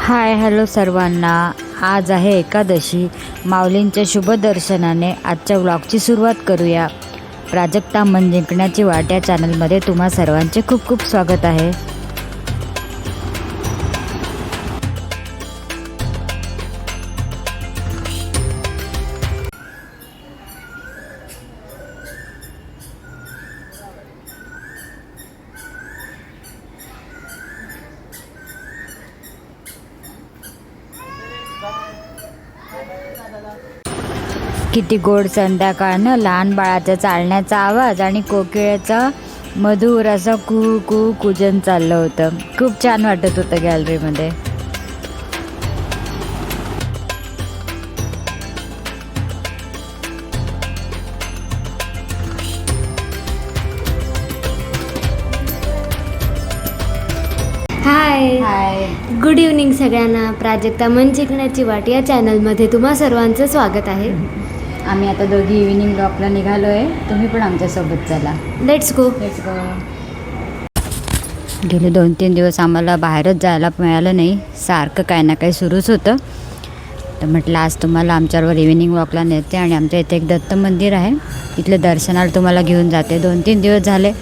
Hi hello सर्वांना. आज आहे एकादशी. माऊलींच्या शुभ दर्शनाने आजच्या व्लॉगची सुरुवात करूया. प्राजक्ता मन जिंकण्याची वाट या चॅनलमध्ये तुम्हा सर्वांचे खूप खूप स्वागत आहे. किती गोड संध्याकाळनं लहान बाळाच्या चालण्याचा आवाज आणि कोकिळेचा मधुर असा कू कू कूजन चाललं होतं. खूप छान वाटत होतं गॅलरीमध्ये. हाय गुड इव्हनिंग सगळ्यांना. प्राजक्ता मन जिंकण्याची वाट या चॅनलमध्ये तुम्हा सर्वांचं स्वागत आहे. आम्ही आता दोघी इव्हिनिंग वॉकला निघालो आहे. तुम्ही पण आमच्यासोबत चला. Let's go. गेले 2-3 दिवस आम्हाला बाहेरच जायला मिळालं नाही. सारखं काही ना काही सुरूच होतं. तर म्हटलं आज तुम्हाला आमच्याबरोबर इव्हिनिंग वॉकला नेते आणि आमच्या इथे एक दत्त मंदिर आहे. इथले दर्शनाला तुम्हाला घेऊन जाते. 2-3 दिवस झाले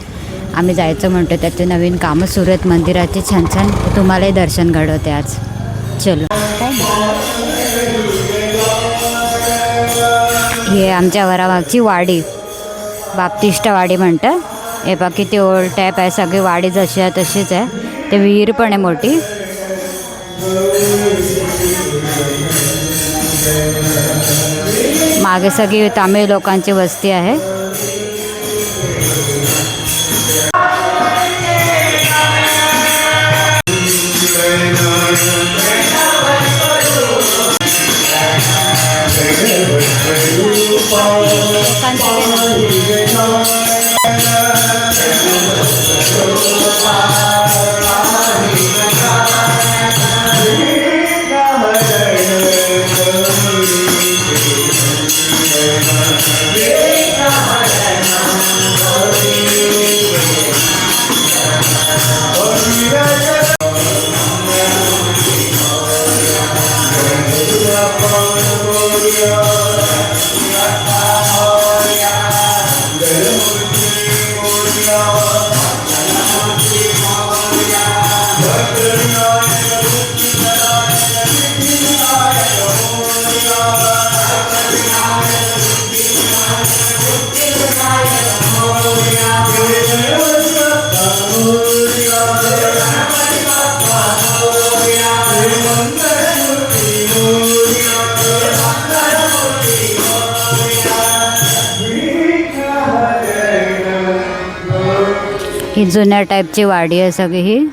आम्ही जायचं म्हणतो. त्याचे नवीन कामं सुरू आहेत मंदिराचे छान छान. तुम्हालाही दर्शन घडवते आज. चलो. हे आमच्या घरामागची वाडी, बाप्तिष्ट वाडी म्हणतात. हे बघा किती ओल्ड टाईप आहे. सगळी वाडी जशी आहे तशीच आहे. ते विहीर पण आहे मोठी. मागे सगळी तामिळ लोकांची वस्ती आहे. ही जुन्या टाईपची वाडी आहे सगळी. ही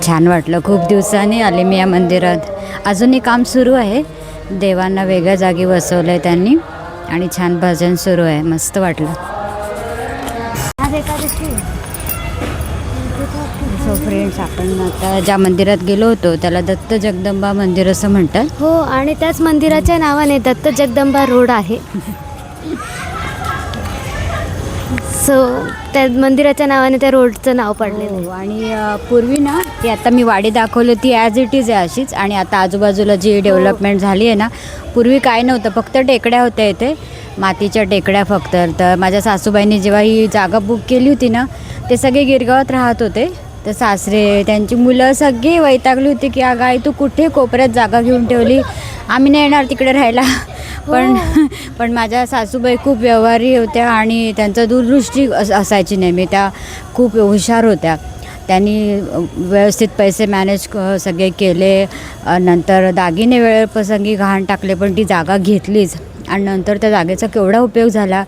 छान वाटलं. खूप दिवसांनी आले मी या मंदिरात. अजूनही काम सुरू आहे. देवांना वेगळ्या जागी बसवलं आहे त्यांनी आणि छान भजन सुरू आहे. मस्त वाटलं. सो फ्रेंड्स, आपण आता ज्या मंदिरात गेलो होतो त्याला दत्त जगदंबा मंदिर असं म्हणतात. हो, आणि त्याच मंदिराच्या नावाने दत्त जगदंबा रोड आहे. सो त्या मंदिराच्या नावाने त्या रोडचं नाव पडलेलं आहे. आणि पूर्वी ना ती आता मी वाडी दाखवली ती ॲज इट इज आहे अशीच. आणि आता आजूबाजूला जी डेव्हलपमेंट झाली आहे ना, पूर्वी काय नव्हतं. फक्त टेकड्या होत्या इथे, मातीच्या टेकड्या फक्त. तर माझ्या सासूबाईंनी जेव्हा ही जागा बुक केली होती ना, ते सगळे गिरगावात राहत होते. तर सासरे त्यांची मुलं सगळी वैतागली होती की अगं तू कुठे कोपऱ्यात जागा घेऊन ठेवली, आम्ही नाही येणार तिकडे राहायला. पण माझ्या सासूबाई खूप व्यवहारी होत्या आणि त्यांचं दूरदृष्टी असायची नेहमी. त्या खूप हुशार होत्या. त्यांनी व्यवस्थित पैसे मॅनेज सगळे केले. नंतर दागिने वेळेप्रसंगी गहाण टाकले, पण ती जागा घेतलीच. आणि नंतर त्या जागेचा केवढा उपयोग झाला.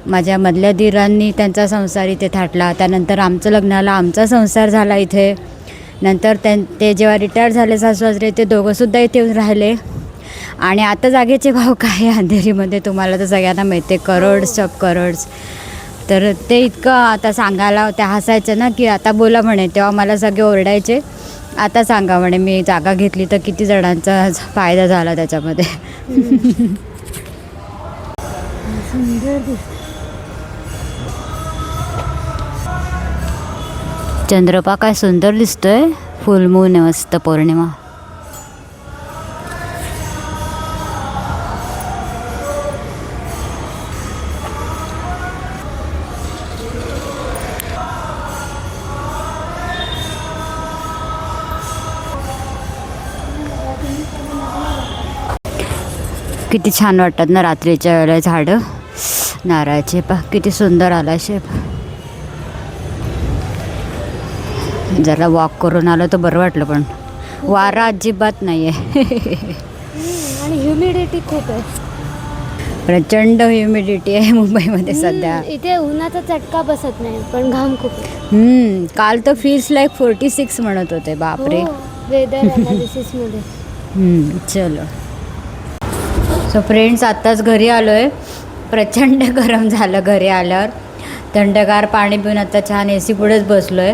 माझ्या मधल्या दिरांनी त्यांचा संसार इथे थाटला. त्यानंतर आमचं लग्नाला आमचा संसार झाला इथे. नंतर ते जेव्हा रिटायर झाले सासू-सासरे, ते दोघंसुद्धा इथे राहिले. आणि आता जागेचे भाव काय आहे अंधेरीमध्ये तुम्हाला तर सगळ्यांना माहिती आहे. करोड्स ऑफ करोड्स. तर ते इतकं आता सांगायला त्या हसायचं ना की आता बोला म्हणे. तेव्हा मला सगळे ओरडायचे. आता सांगा म्हणे, मी जागा घेतली तर किती जणांचा फायदा झाला त्याच्यामध्ये. सुंदर दिसतं. चंद्रपा काय सुंदर दिसतोय. फुल मून आहे मस्त पौर्णिमा. किती छान वाटतात ना रात्रीच्या वेळेला झाडं नारळाचे. पा किती सुंदर आला शेप. जरा वॉक करून आलं तर बरं वाटलं, पण वारा अजिबात नाही आहे. आणि ह्युमिडिटी खूप आहे. प्रचंड ह्युमिडिटी आहे मुंबईमध्ये सध्या. इथे उन्हाचा चटका बसत नाही, पण घाम खूप आहे. काल तर फील्स लाईक 46 म्हणत होते. बापरे. वेदर अनालिसिसमध्ये. चलो. सो फ्रेंड्स, आत्ताच घरी आलो आहे. प्रचंड गरम झालं घरी आल्यावर. थंडगार पाणी पिऊन आता छान AC पुढेच बसलो आहे.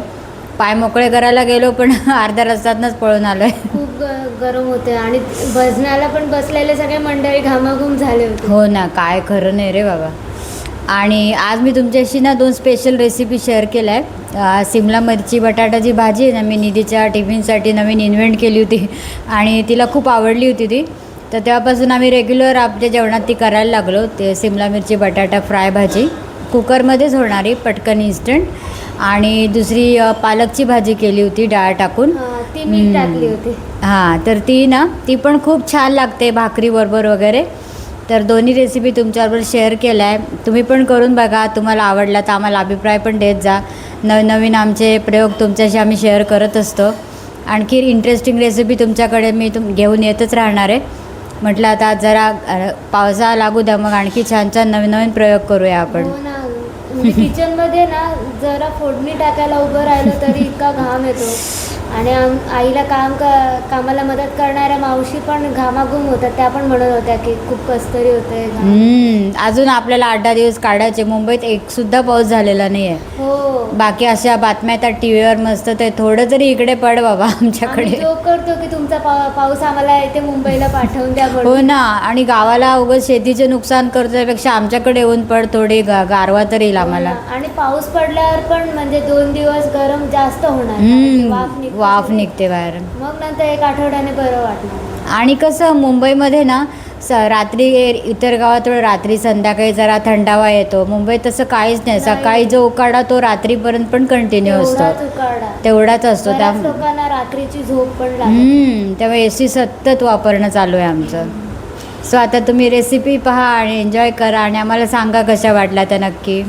पाय मोकळे करायला गेलो पण अर्ध्या रस्त्यातनंच पळून आलो आहे. खूप गरम होते आणि भजनाला पण बसलेले सगळे मंडळी घामाघूम झाले होते. हो ना, काय खरं नाही रे बाबा. आणि आज मी तुमच्याशी ना 2 स्पेशल रेसिपी शेअर केल्या आहे. सिमला मिरची बटाटाची भाजी आहे ना, मी निधीच्या टिफिनसाठी नवीन इन्व्हेंट केली होती आणि तिला खूप आवडली होती ती. तर तेव्हापासून आम्ही रेग्युलर आपल्या जेवणात ती करायला लागलो. ते सिमला मिरची बटाटा फ्राय भाजी कुकरमध्येच होणारी, पटकन इन्स्टंट. आणि दुसरी पालकची भाजी केली होती डाळ टाकून. ती मी टाकली होती. हां, तर ती पण खूप छान लागते भाकरीबरोबर वगैरे. तर दोन्ही रेसिपी तुमच्याबरोबर शेअर केल्या आहे. तुम्ही पण करून बघा. तुम्हाला आवडला तर आम्हाला अभिप्राय पण देत जा. नवनवीन आमचे प्रयोग तुमच्याशी आम्ही शेअर करत असतो. आणखी इंटरेस्टिंग रेसिपी तुमच्याकडे मी घेऊन येतच राहणार आहे. म्हटलं आता जरा पावसाळा लागू द्या, मग आणखी छान छान नवीन नवीन प्रयोग करूया आपण. हो ना, म्हणजे किचनमध्ये ना जरा फोडणी टाकायला उभं राहिलं तरी इतका घाम येतो. आणि आईला कामाला मदत करणाऱ्या मावशी पण घामाघूम होतात. त्या पण म्हणत होत्या की खूप कसतरी होते. अजून आपल्याला 8-10 दिवस काढायचे. मुंबईत एक सुद्धा पाऊस झालेला नाही आहे. हो. बाकी अशा बातम्या येतात टीव्हीवर मस्त. ते थोडं तरी इकडे पड बाबा आमच्याकडे. जोक करतो की तुमचा पाऊस आम्हाला इथे मुंबईला पाठवून द्या. हो ना, आणि गावाला उगाच शेतीचे नुकसान करतो त्यापेक्षा आमच्याकडे येऊन पड, थोडी गारवा तर येईल आम्हाला. आणि पाऊस पडल्यावर पण म्हणजे 2 दिवस गरम जास्त होणार. वाफ निघते बाहेर. मग नंतर 1 आठवड्याने बरं वाटणार. आणि कसं मुंबईमध्ये ना रात्री, इतर गावात रात्री संध्याकाळी जरा थंडावा येतो. मुंबईत तसं काहीच नाही. सकाळी जो उकाडा तो रात्रीपर्यंत पण कंटिन्यू असतो. तेवढाच असतो. त्या लोकांना रात्रीची झोप पण लागते. त्यामुळे AC सतत वापरणं चालू आहे आमचं. सो आता तुम्ही रेसिपी पहा आणि एन्जॉय करा आणि आम्हाला सांगा कशा वाटल्या त्या नक्की.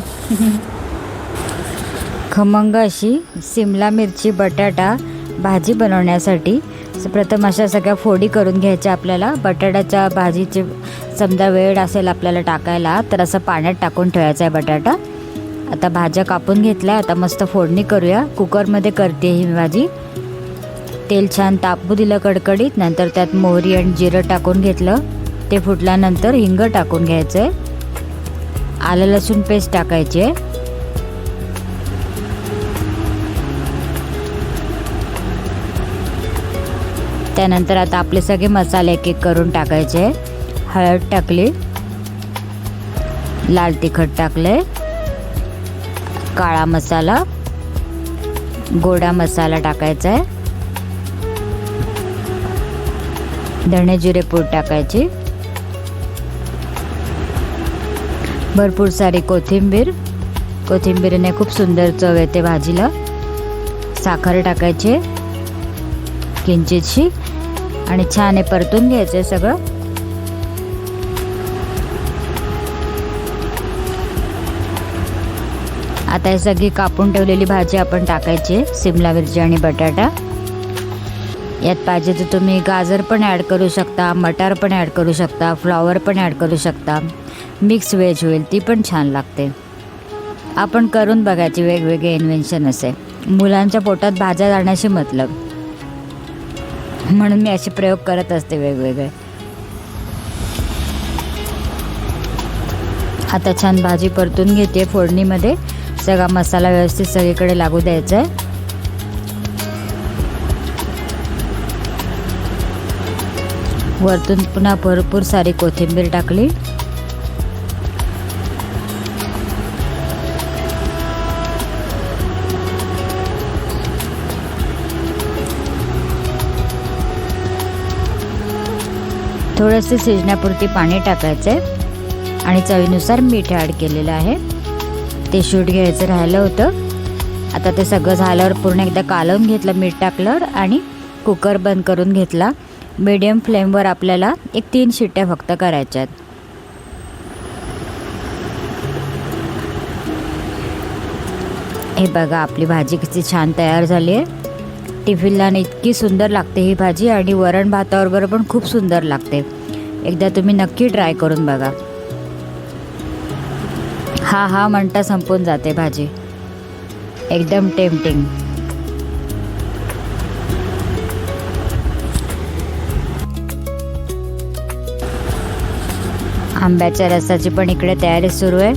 खमंग अशी सिमला मिरची बटाटा भाजी बनवण्यासाठी प्रथम अशा सगळ्या फोडी करून घ्यायच्या आपल्याला. बटाट्याच्या भाजीचे समजा वेळ असेल आपल्याला टाकायला तर असं पाण्यात टाकून ठेवायचा आहे बटाटा. आता भाज्या कापून घेतल्या. आता मस्त फोडणी करूया. कुकरमध्ये करते ही भाजी. तेल छान तापू दिलं कडकडीत. नंतर त्यात मोहरी आणि जिरं टाकून घेतलं. ते फुटल्यानंतर हिंग टाकून घ्यायचं आहे. आलं लसूण पेस्ट टाकायची आहे. त्यानंतर आता आपले सगळे मसाले एक एक करून टाकायचे. हळद टाकली, लाल तिखट टाकले, काळा मसाला, गोडा मसाला टाकायचा आहे, धणे जिरे पूड टाकायची, भरपूर सारी कोथिंबीरने खूप सुंदर चव येते भाजीला. साखर टाकायची किंचितशी आणि छान हे परतून घ्यायचं सगळं. आता हे सगळी कापून ठेवलेली भाजी आपण टाकायची. सिमला मिरची आणि बटाटा. यात पाहिजे तर तुम्ही गाजर पण ॲड करू शकता, मटार पण ॲड करू शकता, फ्लॉवर पण ॲड करू शकता. मिक्स व्हेज होईल, ती पण छान लागते. आपण करून बघायची वेगवेगळे इन्व्हेन्शन असे. मुलांच्या पोटात भाज्या जाण्याशी मतलब, म्हणून मी असे प्रयोग करत असते वेगवेगळे. आता छान भाजी परतून घेते फोडणीमध्ये. सगळा मसाला व्यवस्थित सगळीकडे लागू द्यायचा आहे. वरतून पुन्हा भरपूर सारी कोथिंबीर टाकली. थोडंसं शिजण्यापुरती पाणी टाकायचं आहे आणि चवीनुसार मीठ ॲड केलेलं आहे. ते शूट घ्यायचं राहिलं होतं. आता ते सगळं झाल्यावर पूर्ण एकदा कालवून घेतलं मीठ टाकल्यावर आणि कुकर बंद करून घेतला. मीडियम फ्लेमवर आपल्याला 3 शिट्ट्या फक्त करायच्या आहेत. हे बघा आपली भाजी किती छान तयार झाली आहे. टिफिनला इतकी सुंदर लागते ही भाजी आणि वरण भाताबरोबर पण खूप सुंदर लागते. एकदा तुम्ही नक्की ट्राय करून बघा. हा म्हणता संपून जाते भाजी, एकदम टेम्पटिंग. आंब्याच्या रसाची पण इकडे तयारी सुरू आहे.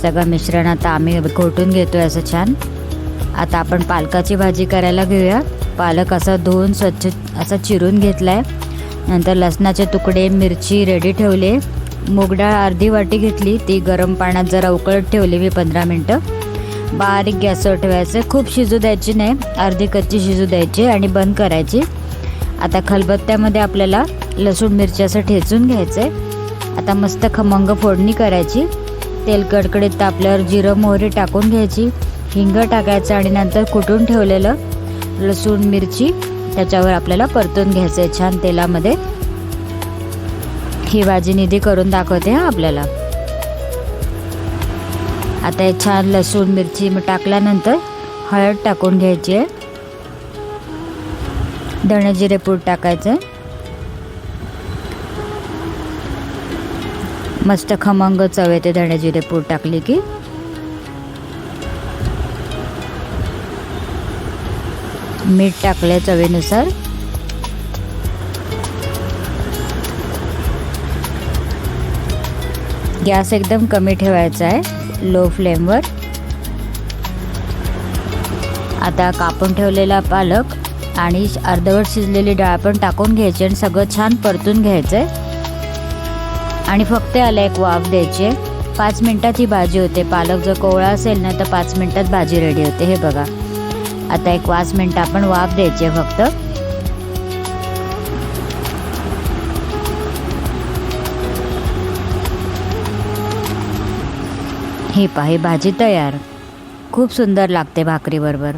सगळं मिश्रण आता आम्ही घोटून घेतोय असं छान. आता आपण पालकाची भाजी करायला घेऊया. पालक असा धुवून स्वच्छ असा चिरून घेतला आहे. नंतर लसणाचे तुकडे, मिरची रेडी ठेवले. मूग डाळ अर्धी वाटी घेतली, ती गरम पाण्यात जरा उकळत ठेवली मी 15 मिनटं. बारीक गॅसवर ठेवायचं, खूप शिजू द्यायची नाही, अर्धी कच्ची शिजू द्यायची आणि बंद करायची. आता खलबत्त्यामध्ये आपल्याला लसूण मिरची असं ठेचून घ्यायचं आहे. आता मस्त खमंग फोडणी करायची. तेल कडकडीत तापल्यावर जिरं मोहरी टाकून घ्यायची, हिंग टाकायचं आणि नंतर कुटून ठेवलेलं लसूण मिरची त्याच्यावर आपल्याला परतून घ्यायचं आहे छान तेलामध्ये. ही भाजी निधी करून दाखवते आपल्याला. आता हे छान लसूण मिरची टाकल्यानंतर हळद टाकून घ्यायची आहे. धणे जिरे पूड टाकायचं. मस्त खमंग चव येते धणे जिरे पूड टाकली की. मीठ टाकले चवीनुसार. गॅस एकदम कमी ठेवायचा आहे, लो फ्लेमवर. आता कापून ठेवलेला पालक आणि अर्धवट शिजलेली डाळ पण टाकून घ्यायची आणि सगळं छान परतून घ्यायचं आहे आणि फक्त याला एक वाफ द्यायची आहे. 5 मिनटात ही भाजी होते. पालक जर कोवळा असेल ना तर 5 मिनटात भाजी रेडी होते. हे बघा, आता एक 5 मिनटं आपण वाफ द्यायची आहे फक्त. ही पाही भाजी तयार. खूप सुंदर लागते भाकरीबरोबर.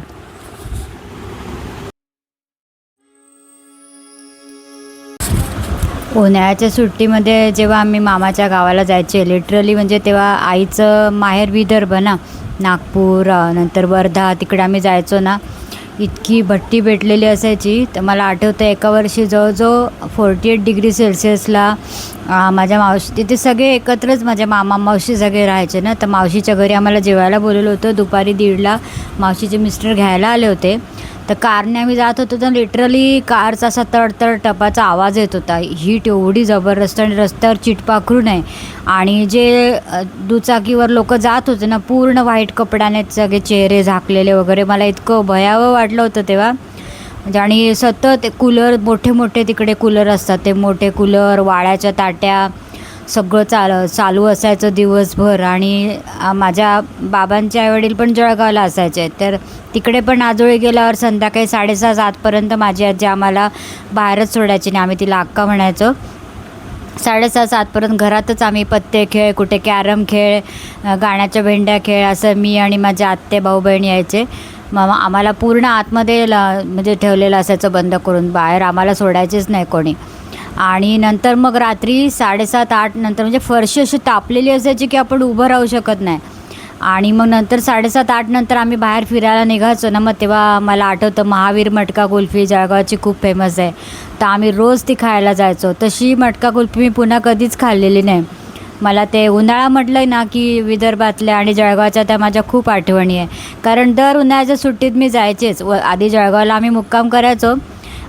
उन्हाळ्याच्या सुट्टीमध्ये जेव्हा आम्ही मामाच्या गावाला जायचे, लिटरली म्हणजे तेव्हा आईचं माहेर विदर्भ ना, नागपूर नंतर वर्धा, तिकडे आम्ही जायचो ना, इतकी भट्टी पेटलेली असायची. तर मला आठवतं एका वर्षी जवळजवळ 48 डिग्री सेल्सिअसला माझ्या मावशी तिथे सगळे एकत्रच, माझ्या मामा मावशी सगळे राहायचे ना. तर मावशीच्या घरी आम्हाला जेवायला बोलवलं होतं. दुपारी 1:30ला मावशीचे मिस्टर घ्यायला आले होते. तर कारने आम्ही जात होतो तर लिटरली कारचा असा तडतड टपाचा आवाज येत होता. हीट एवढी जबरदस्त आणि रस्त्यावर चिटपाखरू नाही. आणि जे दुचाकीवर लोक जात होते ना, पूर्ण व्हाईट कपड्याने सगळे चेहरे झाकलेले वगैरे. मला इतकं भयावह वाटलं होतं तेव्हा. म्हणजे आणि सतत कूलर, मोठे मोठे तिकडे कूलर असतात, ते मोठे कूलर, वाळ्याच्या ताट्या, सगळं चालू असायचं दिवसभर. आणि माझ्या बाबांचे आईवडील पण जळगावला असायचे. तर तिकडे पण आजोळी गेल्यावर संध्याकाळी 6:30-7पर्यंत माझी आजी आम्हाला बाहेरच सोडायची नाही. आम्ही तिला अक्का म्हणायचो. 6:30-7पर्यंत घरातच आम्ही पत्ते खेळ, कुठे कॅरम खेळ, गाण्याच्या भेंड्या खेळ, असं मी आणि माझे आत्ते भाऊ बहीण यायचे. आम्हाला पूर्ण आतमध्ये म्हणजे ठेवलेलं असायचं बंद करून, बाहेर आम्हाला सोडायचेच नाही कोणी. आणि नंतर मग रात्री 7:30-8 नंतर म्हणजे फरशी अशी तापलेली असायची की आपण उभं राहू शकत नाही. आणि मग नंतर 7:30-8 नंतर आम्ही बाहेर फिरायला निघायचो ना. मग तेव्हा मला आठवतं महावीर मटका कुल्फी जळगावची खूप फेमस आहे. तर आम्ही रोज ती खायला जायचो. तशी मटका कुल्फी मी पुन्हा कधीच खाल्लेली नाही. मला ते उन्हाळा म्हटलं ना की विदर्भातल्या आणि जळगावच्या त्या माझ्या खूप आठवणी आहे. कारण दर उन्हाळ्याच्या सुट्टीत मी जायचेच. आधी जळगावला आम्ही मुक्काम करायचो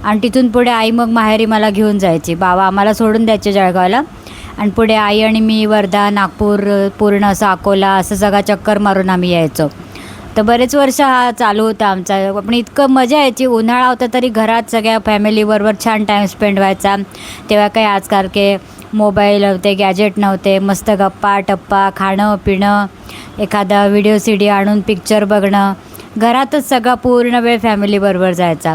आणि तिथून पुढे आई मग माहेरी मला घेऊन जायची. बाबा आम्हाला सोडून द्यायचे जळगावला आणि पुढे आई आणि मी वर्धा, नागपूर, पूर्ण असं अकोला असं सगळा चक्कर मारून आम्ही यायचो. तर बरेच वर्ष हा चालू होता आमचा. पण इतकं मजा यायची. उन्हाळा होता तरी घरात सगळ्या फॅमिलीबरोबर छान टाईम स्पेंड व्हायचा. तेव्हा काही आजसारखे मोबाईल नव्हते, गॅजेट नव्हते. मस्त गप्पा टप्पा, खाणं पिणं, एखादा व्हिडिओ CD आणून पिक्चर बघणं, घरातच सगळा पूर्ण वेळ फॅमिलीबरोबर जायचा.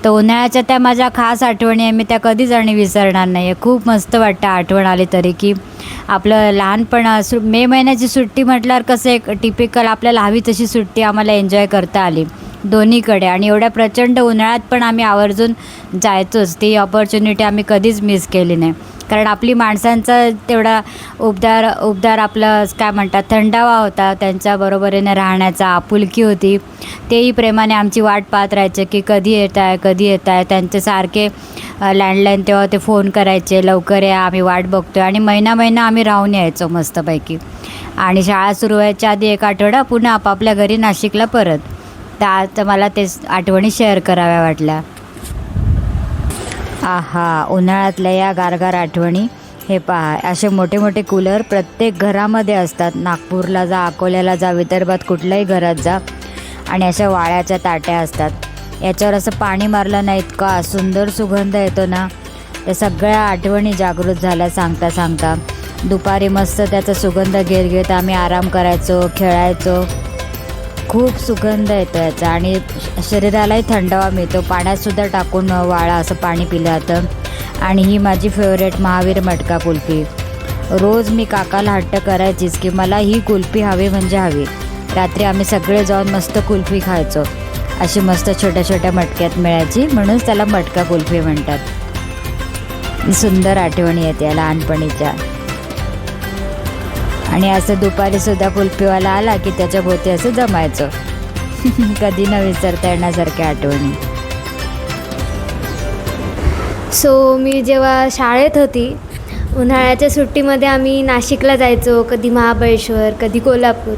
तर उन्हाळ्याच्या त्या माझ्या खास आठवणी आहे, मी त्या कधीच आणि विसरणार नाही आहे. खूप मस्त वाटतं आठवण आली तरी, की आपलं लहानपण मे महिन्याची सुट्टी म्हटल्यावर कसं एक टिपिकल आपल्याला हवी तशी सुट्टी आम्हाला एन्जॉय करता आली दोन्हीकडे. आणि एवढ्या प्रचंड उन्हाळ्यात पण आम्ही आवर्जून जायचोच. ती ऑपॉर्च्युनिटी आम्ही कधीच मिस केली नाही, कारण आपली माणसांचा तेवढा उबदार आपलं काय म्हणतात थंडावा होता, त्यांच्या बरोबरीने राहण्याचा आपुलकी होती. तेही प्रेमाने आमची वाट पाहत राहायचे की कधी येत आहे. त्यांचे सारखे लँडलाईन तेव्हा ते फोन करायचे, लवकर या, आम्ही वाट बघतो आहे. आणि महिना आम्ही राहून यायचो मस्तपैकी. आणि शाळा सुरू व्हायच्या आधी एक आठवडा पुन्हा आपापल्या घरी नाशिकला परत. तर आज मला ते आठवणी शेअर कराव्या वाटल्या. आहा, उन्हाळ्यातल्या या गारगार आठवणी. हे पहा, असे मोठे मोठे कूलर प्रत्येक घरामध्ये असतात. नागपूरला जा, अकोल्याला जा, विदर्भात कुठल्याही घरात जा, आणि अशा वाळ्याच्या ताट्या असतात. याच्यावर असं पाणी मारलं नाही, इतका सुंदर सुगंध येतो ना. त्या सगळ्या आठवणी जागृत झाल्या सांगता. दुपारी मस्त त्याचा सुगंध घेत आम्ही आराम करायचो, खेळायचो. खूप सुगंध येतो याचा आणि शरीरालाही थंडावा मिळतो. पाण्यातसुद्धा टाकून वाळा असं पाणी पिलं जातं. आणि ही माझी फेवरेट महावीर मटका कुल्फी. रोज मी काकाला हट्ट करायचीच की मला ही कुल्फी हवी म्हणजे हवी. रात्री आम्ही सगळे जाऊन मस्त कुल्फी खायचो. अशी मस्त छोट्या छोट्या मटक्यात मिळायची, म्हणूनच त्याला मटका कुल्फी म्हणतात. सुंदर आठवणी येते लहानपणीच्या. आणि असं दुपारीसुद्धा कुल्फीवाला आला की त्याच्या भोवती असं जमायचं. कधी न विसरता येण्यासारख्या आठवणी. सो मी जेव्हा शाळेत होती, उन्हाळ्याच्या सुट्टीमध्ये आम्ही नाशिकला जायचो, कधी महाबळेश्वर, कधी कोल्हापूर.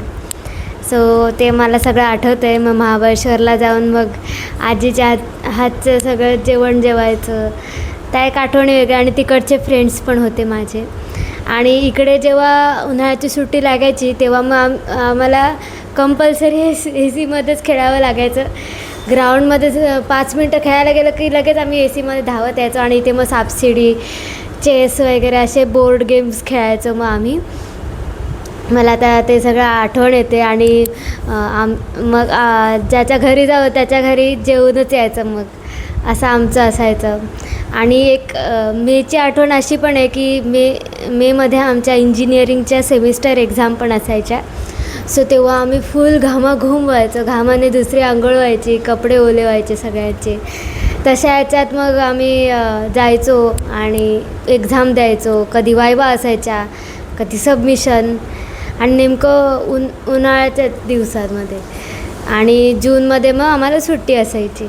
सो ते मला सगळं आठवतं आहे. मग महाबळेश्वरला जाऊन मग आजीच्या हातचं सगळं जेवण जेवायचं, त्या एक आठवणी वेगळ्या. आणि तिकडचे फ्रेंड्स पण होते माझे. आणि इकडे जेव्हा उन्हाळ्याची सुट्टी लागायची तेव्हा मग आम्हाला कंपल्सरी ए सीमध्येच खेळावं लागायचं. ग्राउंडमध्येच 5 मिनटं खेळायला गेलं की लगेच आम्ही ए सीमध्ये धावत यायचो. आणि इथे मग सापशिडी, चेस वगैरे असे बोर्ड गेम्स खेळायचो मग आम्ही. मला आता ते सगळं आठवण येते. आणि मग ज्याच्या घरी जावं त्याच्या घरी जेवूनच यायचं, मग असं आमचं असायचं. आणि एक मेची आठवण अशी पण आहे की मेमध्ये आमच्या इंजिनिअरिंगच्या सेमिस्टर एक्झाम पण असायच्या. सो तेव्हा आम्ही फुल घामाघूम व्हायचो. घामाने दुसरी आंघोळ व्हायची, कपडे ओले व्हायचे सगळ्यांचे. तशा ह्याच्यात मग आम्ही जायचो आणि एक्झाम द्यायचो. कधी वायवा असायच्या, कधी सबमिशन. आणि नेमकं उन्हाळ्याच्या दिवसांमध्ये. आणि जूनमध्ये मग आम्हाला सुट्टी असायची.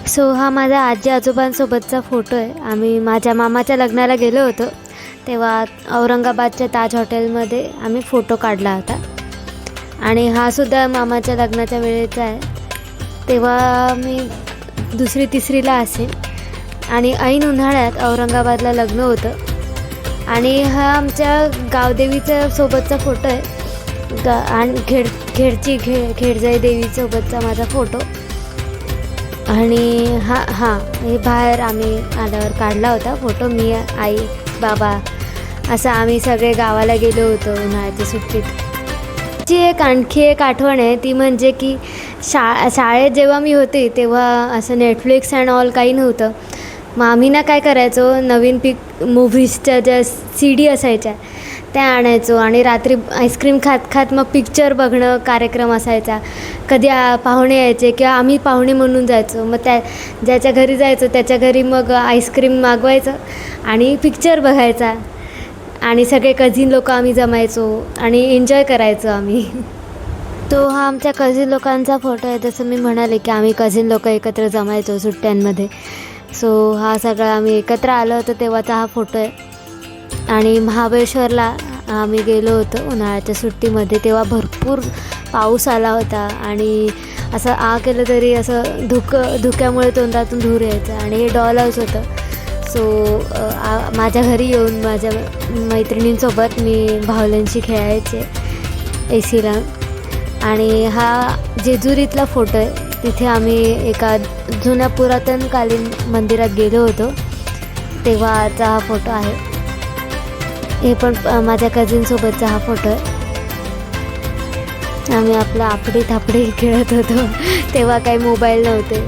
सो हा माझ्या आजी आजोबांसोबतचा फोटो आहे. आम्ही माझ्या मामाच्या लग्नाला गेलो होतो, तेव्हा औरंगाबादच्या ताज हॉटेलमध्ये आम्ही फोटो काढला होता. आणि हा सुद्धा मामाच्या लग्नाच्या वेळेचा आहे. तेव्हा मी 2री-3रीला असेल. आणि ऐन उन्हाळ्यात औरंगाबादला लग्न होतं. आणि हा आमच्या गावदेवीच्या सोबतचा फोटो आहे. आणि खेडजाई देवीसोबतचा माझा फोटो. आणि हे बाहेर आम्ही आल्यावर काढला होता फोटो. मी, आई, बाबा असं आम्ही सगळे गावाला गेलो होतो उन्हाळ्याच्या सुट्टीत. आणखी एक आठवण आहे ती म्हणजे की शाळेत जेव्हा मी होते तेव्हा असं नेटफ्लिक्स अँड ऑल काही नव्हतं. मग आम्ही ना काय करायचो, नवीन मूव्हीजच्या ज्या CD असायच्या त्या आणायचो. आणि रात्री आईस्क्रीम खात मग पिक्चर बघणं कार्यक्रम असायचा. कधी पाहुणे यायचे किंवा आम्ही पाहुणे म्हणून जायचो. मग ज्याच्या घरी जायचो त्याच्या घरी मग आईस्क्रीम मागवायचं आणि पिक्चर बघायचा. आणि सगळे कझिन लोक आम्ही जमायचो आणि एन्जॉय करायचो आम्ही. तो हा आमच्या कझिन लोकांचा फोटो आहे. जसं मी म्हणाले की आम्ही कझिन लोक एकत्र जमायचो सुट्ट्यांमध्ये. सो हा सगळा आम्ही एकत्र आलो होतो तेव्हाचा हा फोटो आहे. आणि महाबळेश्वरला आम्ही गेलो होतो उन्हाळ्याच्या सुट्टीमध्ये. तेव्हा भरपूर पाऊस आला होता आणि असं केलं तरी असं धुक्यामुळे तोंडातून धूर यायचा. आणि हे डॉल हाऊस होतं. सो माझ्या घरी येऊन माझ्या मैत्रिणींसोबत मी भावल्यांशी खेळायचे ए सीला. आणि हा जेजुरीतला फोटो आहे. तिथे आम्ही एका जुन्या पुरातनकालीन मंदिरात गेलो होतो तेव्हाचा हा फोटो आहे. हे पण माझ्या कझिनसोबतचा हा फोटो आहे. आम्ही आपलं आपडी थापडी खेळत होतो, तेव्हा काही मोबाईल नव्हते.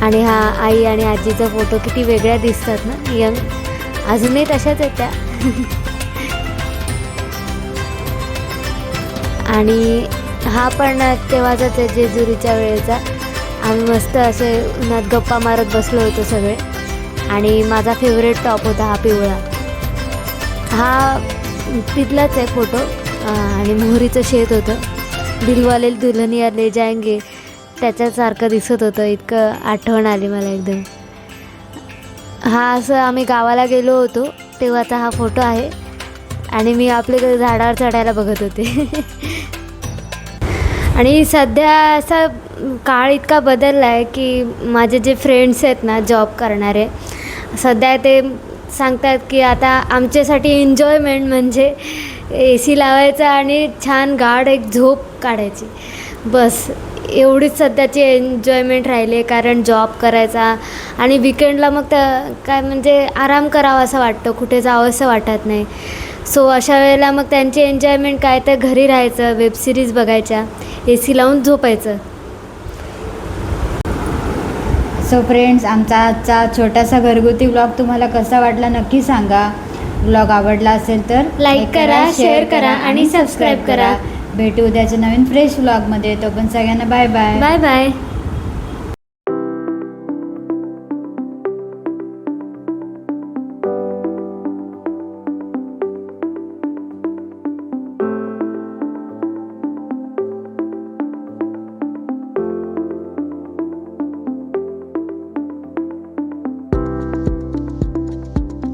आणि हा आई आणि आजीचा फोटो किती वेगळ्या दिसतात ना, यंग. अजूनही तशाच आहेत त्या. आणि हा पण तेव्हाचाच आहे जेजुरीच्या वेळेचा. आम्ही मस्त असे उन्हात गप्पा मारत बसलो होतो सगळे. आणि माझा फेवरेट टॉप होता हा पिवळा. हा तिथलाच आहे फोटो. आणि मोहरीचं शेत होतं. दिलवाले दुल्हनिया ले जाएंगे त्याच्यासारखं दिसत होतं. इतकं आठवण आली मला एकदम. हा असं आम्ही गावाला गेलो होतो तेव्हाचा हा फोटो आहे. आणि मी आपल्या झाडावर चढायला बघत होते. आणि सध्या असा काळ इतका बदलला आहे की माझे जे फ्रेंड्स आहेत ना जॉब करणारे, सध्या ते सांगतात की आता आमच्यासाठी एन्जॉयमेंट म्हणजे AC लावायचा आणि छान गाढ एक झोप काढायची, बस एवढीच सध्याची एन्जॉयमेंट राहिली आहे. कारण जॉब करायचा आणि विकेंडला मग काय म्हणजे आराम करावा असं वाटतं, कुठे जावं असं वाटत नाही. सो अशा वेळेला मग त्यांची एन्जॉयमेंट काय तर घरी राहायचं, वेबसिरीज बघायच्या, AC लावून झोपायचं. सो फ्रेंड्स, आमचा आजचा छोटासा घरगुती व्लॉग तुम्हाला कसा वाटला नक्की सांगा. व्लॉग आवडला असेल तर लाईक करा, शेअर करा आणि सबस्क्राईब करा. भेटू उद्याच्या नवीन फ्रेश व्लॉगमध्ये. तो पण सगळ्यांना बाय बाय. Bye bye.